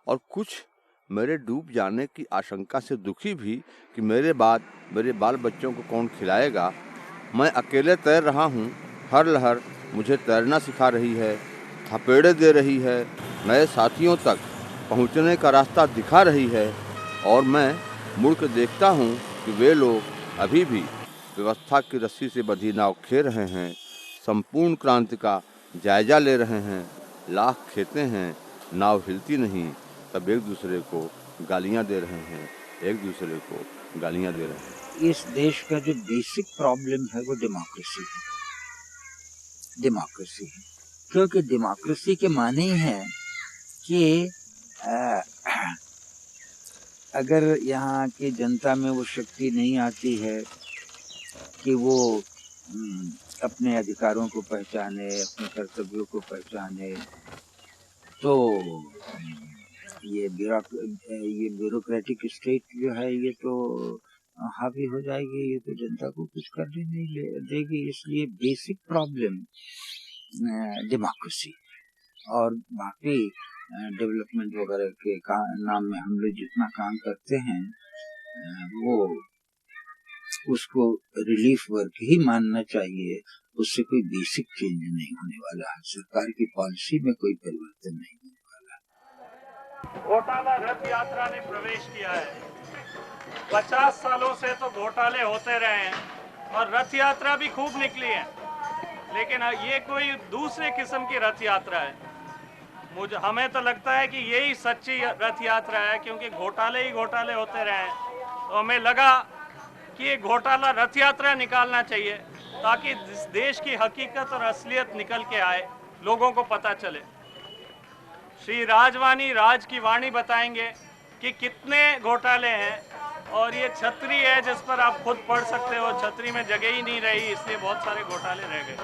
और कुछ मेरे डूब जाने की आशंका से दुखी भी कि मेरे बाद मेरे बाल बच्चों को कौन खिलाएगा। मैं अकेले तैर रहा हूँ, हर लहर मुझे तैरना सिखा रही है, थपेड़े दे रही है, नए साथियों तक पहुँचने का रास्ता दिखा रही है, और मैं मुड़ कर देखता हूँ कि वे लोग अभी भी व्यवस्था की रस्सी से बंधी नाव खे रहे हैं, संपूर्ण क्रांति का जायजा ले रहे हैं, लाख खेते हैं, नाव हिलती नहीं, तब एक दूसरे को गालियां दे रहे हैं, एक दूसरे को गालियां दे रहे हैं। इस देश का जो बेसिक प्रॉब्लम है वो डेमोक्रेसी है। डेमोक्रेसी है क्योंकि डेमोक्रेसी के माने ही है कि अगर यहाँ की जनता में वो शक्ति नहीं आती है कि वो अपने अधिकारों को पहचाने, अपने कर्तव्यों को पहचाने, तो ये ब्यूरोक्रेटिक स्टेट जो है ये तो हावी हो जाएगी, ये तो जनता को कुछ करने नहीं देगी। इसलिए बेसिक प्रॉब्लम डेमोक्रेसी, और बाकी डेवलपमेंट वगैरह के नाम में हम लोग जितना काम करते हैं वो उसको रिलीफ वर्क ही मानना चाहिए। उससे कोई बेसिक चेंज नहीं होने वाला है, सरकार की पॉलिसी में कोई परिवर्तन नहीं होने वाला। घोटाला रथ यात्रा ने प्रवेश किया है। 50 सालों से तो घोटाले होते रहे हैं और रथ यात्रा भी खूब निकली है, लेकिन ये कोई दूसरे किस्म की रथ यात्रा है। हमें तो लगता है कि यही सच्ची रथ यात्रा है, क्योंकि घोटाले ही घोटाले होते रहे हैं। तो हमें लगा कि ये घोटाला रथ यात्रा निकालना चाहिए ताकि देश की हकीकत और असलियत निकल के आए, लोगों को पता चले। श्री राजवानी राज की वाणी बताएंगे कि कितने घोटाले हैं, और ये छतरी है जिस पर आप खुद पढ़ सकते हो, छतरी में जगह ही नहीं रही, इसलिए बहुत सारे घोटाले रह गए।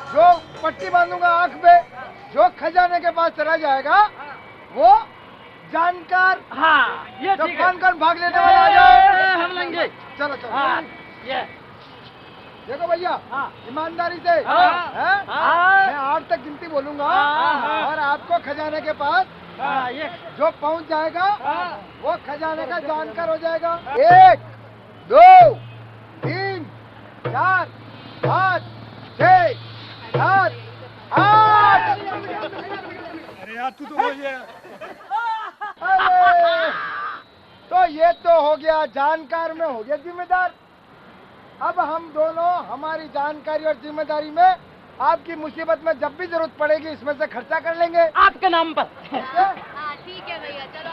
जो पट्टी बांधूंगा आंख पे, जो खजाने के पास चला जाएगा वो जानकार, हाँ ये ठीक है, जानकार भाग लेने वाला आ जाए, हम लेंगे। चलो चलो, हाँ, ये देखो भैया, हाँ, ईमानदारी से, हाँ, हाँ, मैं 8 तक गिनती बोलूंगा, हाँ, और आपको खजाने के पास, हाँ, ये जो पहुंच जाएगा, हाँ, वो खजाने का जानकार हो जाएगा। 1 2 3 4 5 6 7 8। अरे यार तू तो हो गया। अरे तो ये तो हो गया जानकार में हो गया जिम्मेदार। अब हम दोनों हमारी जानकारी और जिम्मेदारी में आपकी मुसीबत में जब भी जरूरत पड़ेगी इसमें से खर्चा कर लेंगे आपके नाम पर। ठीक है भैया, चलो।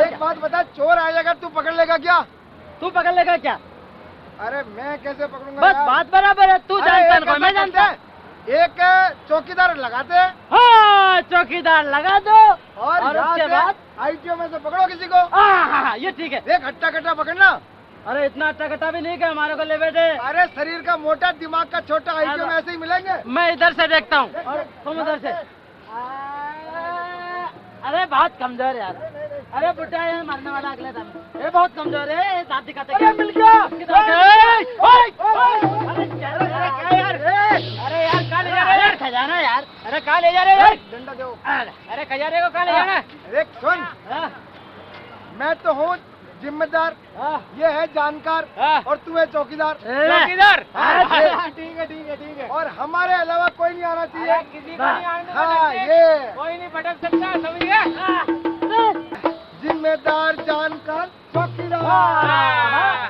एक बात बता, चोर आ जाएगा तू पकड़ लेगा क्या? तू पकड़ लेगा क्या? अरे मैं कैसे पकड़ूंगा बस यार? बात बराबर है, तू जानता है मैं जानता। एक चौकीदार लगाते हैं। हाँ, चौकीदार लगा दो और उसके बाद आईटीओ में से पकड़ो किसी को। हाँ, ये ठीक है। एक हट्टा कट्टा पकड़ना। अरे इतना हट्टा कट्टा भी नहीं, क्या हमारे को ले बैठे। अरे शरीर का मोटा दिमाग का छोटा आईटीओ में ऐसे ही मिलेंगे। मैं इधर से देखता हूँ और तुम उधर से। अरे बहुत कमजोर यार। अरे बुढ़ा है मरने वाला अगले दिन। ये बहुत कमजोर है, साथ दिखाते। अरे मिल गया। अरे यार कहाँ ले जा रहे यार? खजाना यार। अरे कहाँ ले जा रहे यार? डंडा दो। अरे खजाने को कहाँ ले जाना? अरे सुन, मैं तो हूँ जिम्मेदार, ये है जानकार और तू है चौकीदार। चौकीदार? ठीक है ठीक है ठीक है। और हमारे अलावा कोई नहीं आना चाहिए। किसी को नहीं आने हाँ ये कोई नहीं भटक सकता, समझ गया? जिम्मेदार जानकार चौकीदार।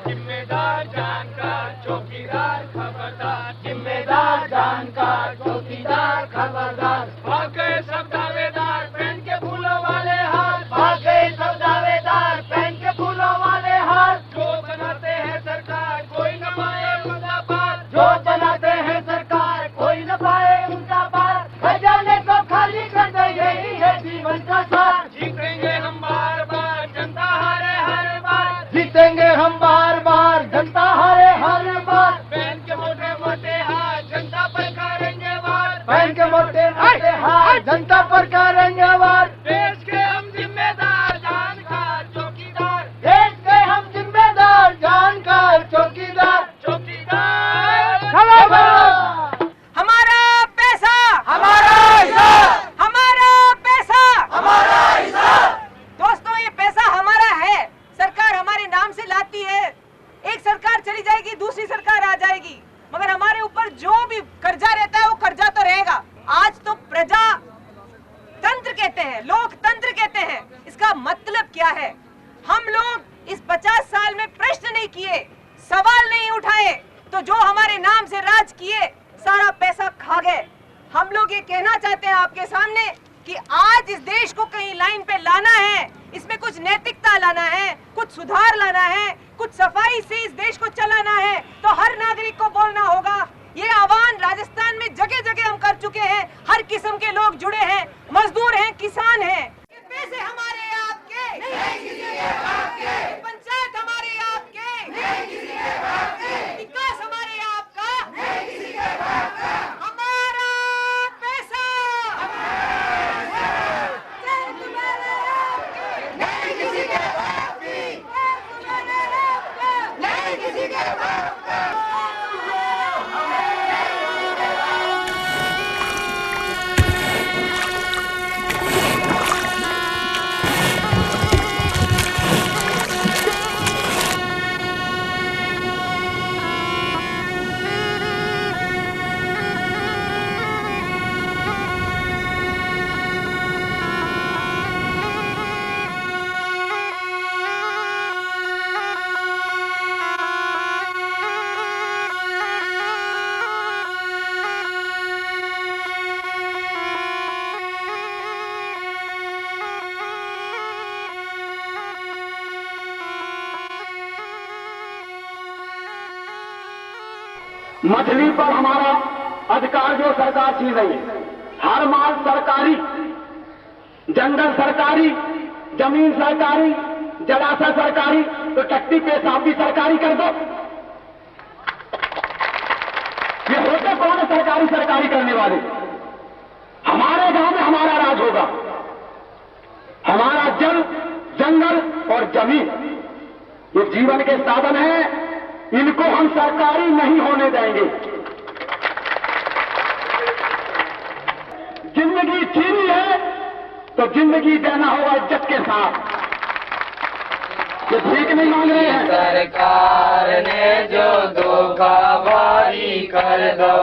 जिम्मेदार जानकार चौकीदार खबरदार। जिम्मेदार जानकार चौकीदार खबरदार। भाग गए सब दावेदार पहन के फूलों वाले हार। भाग गए सब दावेदार पहन के फूलों वाले हार। जो बनाते हैं सरकार कोई न पाए उनका पार। जो बनाते हैं सरकार कोई न पाए उनका पार। खजाने को खाली कर दे, यही है जीवन का सार। जीतेंगे हम बार बार, जनता हारे हर बार। जीतेंगे हम बार बार, जनता हारे हर बार। पहन के मोटे मोटे हाथ जनता पर करेंगे वार। पहन के मोटे मोटे हाथ जनता पर करेंगे वार। देश के हम जिम्मेदार जानकार चौकीदार। देश के हम जिम्मेदार जानकार चौकीदार। चौकीदार हमारा पैसा हमारा हिस्सा। हमारा पैसा हमारा हिस्सा। दोस्तों ये पैसा हमारा है, सरकार हमारे नाम से लाती है। एक सरकार चली जाएगी, दूसरी सरकार आ जाएगी, मगर हमारे ऊपर जो भी कर्जा रहता है वो कर्जा तो रहेगा। आज तो प्रजा तंत्र कहते हैं, लोकतंत्र कहते हैं। इसका मतलब क्या है? हम लोग इस 50 साल में प्रश्न नहीं किए, सवाल नहीं उठाए, तो जो हमारे नाम से राज किए सारा पैसा खा गए। हम लोग ये कहना चाहते हैं आपके सामने कि आज इस देश को कहीं लाइन पे लाना है, इसमें कुछ नैतिकता लाना है, कुछ सुधार लाना है, कुछ सफाई से इस देश को चलाना है, तो हर नागरिक को बोलना होगा। ये आह्वान राजस्थान में जगह जगह हम कर चुके हैं। हर किस्म के लोग जुड़े हैं, मजदूर हैं, किसान हैं। ये पैसे हमारे आपके नहीं, किसी के आपके। पंचायत हमारे आपके नहीं, किसी के आपके। विकास हमारे आपका नहीं, किसी के आपका। हमारा पैसा तुम्हारे आपके नहीं, किसी के आपके। तुम्हारे आपका नहीं, किसी के आपका। मछली पर हमारा अधिकार जो सरकार छीन रही है। हर माल सरकारी, जंगल सरकारी, जमीन सरकारी, जलाशय सरकारी, तो टट्टी पेशाब भी सरकारी कर दो। ये होते कौन है सरकारी सरकारी करने वाले? हमारे गांव में हमारा राज होगा। हमारा जल, जंगल और जमीन ये जीवन के साधन हैं, इनको हम सरकारी नहीं होने देंगे। जिंदगी छीनी है तो जिंदगी देना होगा इज्जत के साथ। ये ठीक नहीं मांग रहे हैं। सरकार ने जो धोखा बारी कर दो।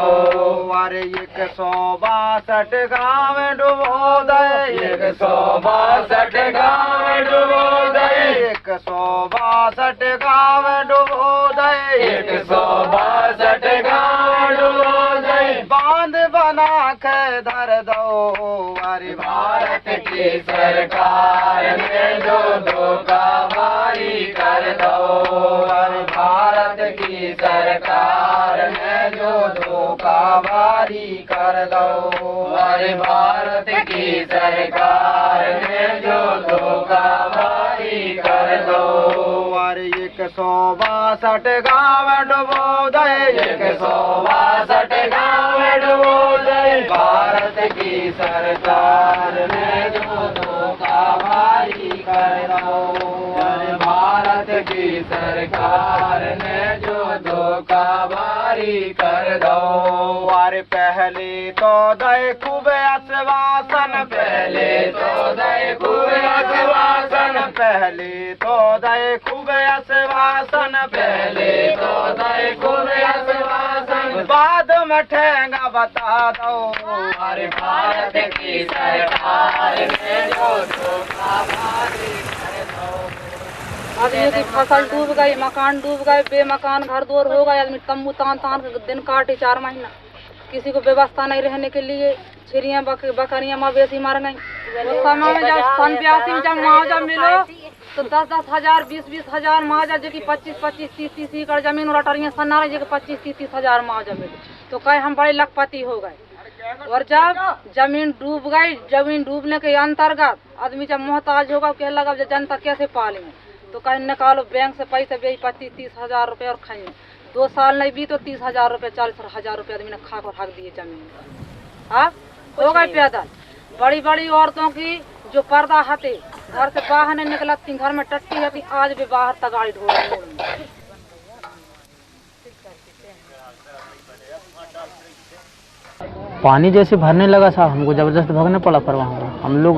अरे 162 गाँव डुबो दे, 162 गाँव डुबो दे, 162 गाँव डुबो दे, 162 गाँव डुबो दे। बांध बना के धर दो। अरे भारत की सरकार ने जो धोखा बारी कर दो। अरे भारत की सरकार ने जो धोखा बारी कर दो। अरे भारत की सरकार ने जो धोखा बारी कर दो। अरे 162 गाँव डुबो दे, 162 गाँव डुबो दे। भारत की सरकार ने जो धोखा बारी कर दो। अरे भारत की सरकार ने जो धोखा बारी कर दो। अरे पहले तो दे खूब आश्वासन, पहले तो दे खूब आश्वासन, पहले तो दे खूब आश्वासन, पहले तो दे खूब आश्वासन। बाद में ठेंगा बता दो। अरे भारत की सरकार ने जो धोखा बारी कर दो। आदमी की फसल डूब गई, मकान डूब गए, बेमकान घर दूर हो गए, आदमी तम्बू तान तान के दिन काटे 4 महीना। किसी को व्यवस्था नहीं रहने के लिए, छिड़ियाँ बकरियाँ मवेशी मर गई। उस समय में जब सन 82 में जब मुआवजा मिलो तो 10-10 हजार 20-20 हजार मुआवजा, जो कि 25-25 30-30 एकड़ जमीन लटरियाँ सन्ना रही, जो कि 25-30 हजार मुआवजा मिले तो कहे हम बड़े लखपति हो गए। और जब जमीन डूब गई, जमीन डूबने के अंतर्गत आदमी जब मोहताज होगा कह लगा जनता कैसे पालेंगे, तो कहीं निकालो बैंक से पैसे दे 25-30 हजार रुपये और खाइए। 2 साल नहीं भी तो 30 हजार रुपये 40 हजार रुपये आदमी ने खा कर रख दिए जमीन। हाँ हो गए पैदल। बड़ी बड़ी औरतों की जो पर्दा हटे घर से बाहर नहीं निकलती, घर में टट्टी हती, आज भी बाहर तक गाड़ी ढोल। पानी जैसे भरने लगा साहब, हमको ज़बरदस्त भागना पड़ा। पर वहाँ हम लोग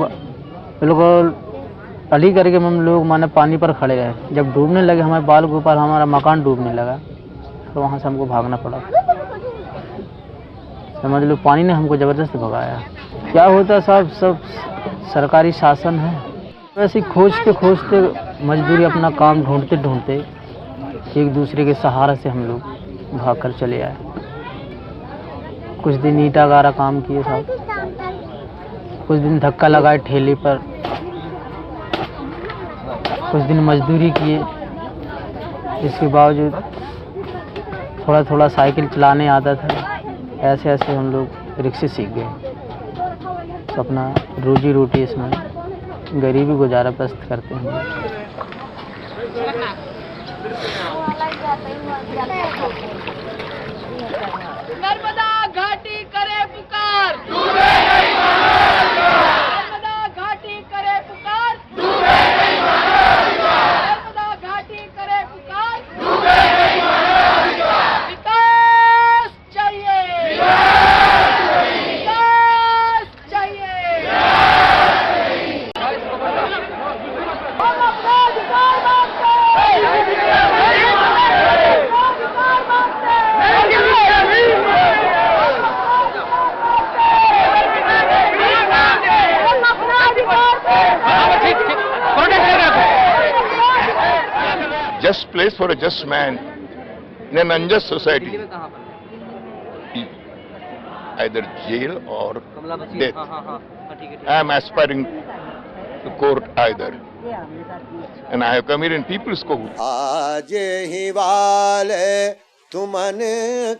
बिल्कुल अली करके हम लोग माने पानी पर खड़े रहे। जब डूबने लगे हमारे बाल के ऊपर, हमारा मकान डूबने लगा तो वहाँ से हमको भागना पड़ा। समझ लो पानी ने हमको ज़बरदस्त भगाया। क्या होता साहब, सब सरकारी शासन है। वैसे खोजते खोजते मजदूरी अपना काम ढूंढते ढूंढते एक दूसरे के सहारे से हम लोग भाग कर चले आए। कुछ दिन ईटा गारा काम किए साहब, कुछ दिन धक्का लगाए ठेले पर, कुछ दिन मजदूरी किए। इसके बावजूद थोड़ा थोड़ा साइकिल चलाने आता था। ऐसे ऐसे हम लोग रिक्शे सीख गए। तो अपना रोजी रोटी इसमें गरीबी गुजारा बस्त करते हैं। नर्मदा घाटी करे पुकार, डूबे नहीं महाराज। नर्मदा घाटी करे पुकार, डूबे नहीं महाराज। नर्मदा घाटी करे पुकार, डूबे नहीं महाराज। विकास चाहिए, विकास चाहिए। हम अपना अधिकार मांगते हैं। Just place for a just man in an unjust society, either jail or death. I am aspiring to court either, and I have come here in People's Court. आज ही वाले तुमन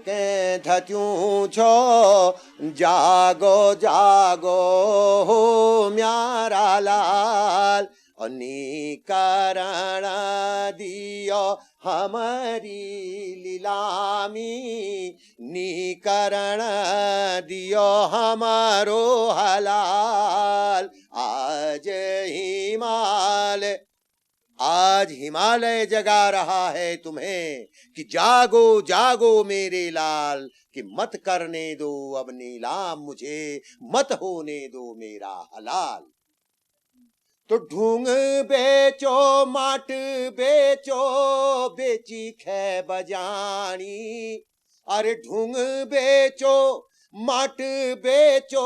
के धत्यूं छो, जागो जागो हो म्यारा लाल। अनिकरण दियो हमारी लीलामी, निकरण दियो हमारो हलाल। आज हिमालय जगा रहा है तुम्हें कि जागो जागो मेरे लाल, कि मत करने दो अब नीलाम मुझे, मत होने दो मेरा हलाल। तो ढूंग बेचो माट बेचो बेची खे बजानी। अरे ढूंग बेचो माट बेचो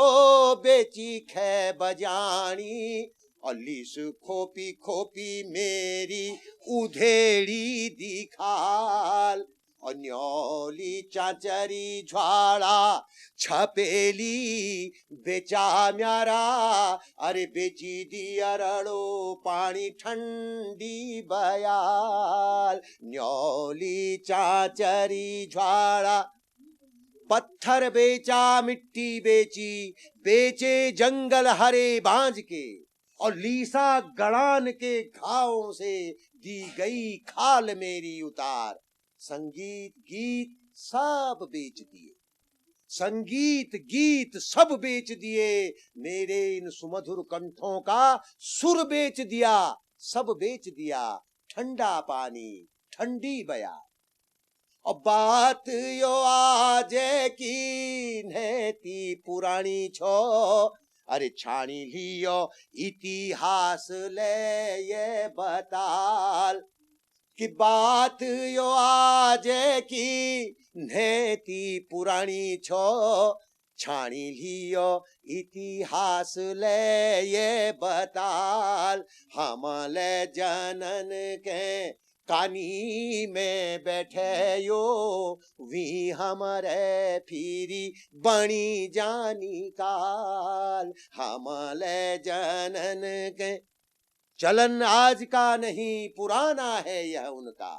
बेची खे बजानी। और लीस खोपी खोपी मेरी उधेड़ी दिखाल। और न्योली चाचरी ज्वाला छपेली बेचा म्यारा। अरे बेची दिया रड़ो पानी ठंडी बयाल। न्योली चाचरी ज्वाला पत्थर बेचा मिट्टी बेची बेचे जंगल हरे बांझ के। और लीसा गड़ान के घावों से दी गई खाल मेरी उतार। संगीत गीत सब बेच दिए, संगीत गीत सब बेच दिए। मेरे इन सुमधुर कंठों का सुर बेच दिया, सब बेच दिया। ठंडा पानी ठंडी बया। और बात यो आज की नेती पुरानी छो। अरे छाणी लियो इतिहास ले ये बताल। कि बात यो आज की नेती पुरानी छो। छाणी लियो इतिहास ले ये बताल। हमले जनन के कानी में बैठे यो वी हमरे फिरी बनी जानी काल। हमले जनन के चलन आज का नहीं पुराना है यह उनका।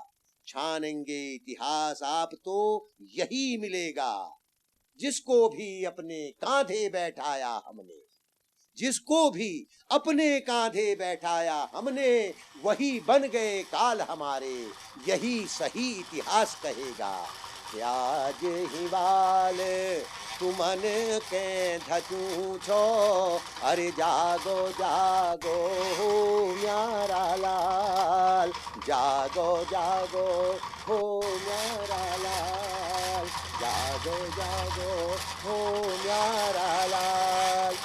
छानेंगे इतिहास आप तो यही मिलेगा। जिसको भी अपने कांधे बैठाया हमने, जिसको भी अपने कांधे बैठाया हमने, वही बन गए काल हमारे। यही सही इतिहास कहेगा। आज हिवाल तुमन के धचू छो। अरे जागो जागो हो म्यारा लाल। जागो जागो हो म्यारा लाल। जागो जागो हो म्यारा लाल।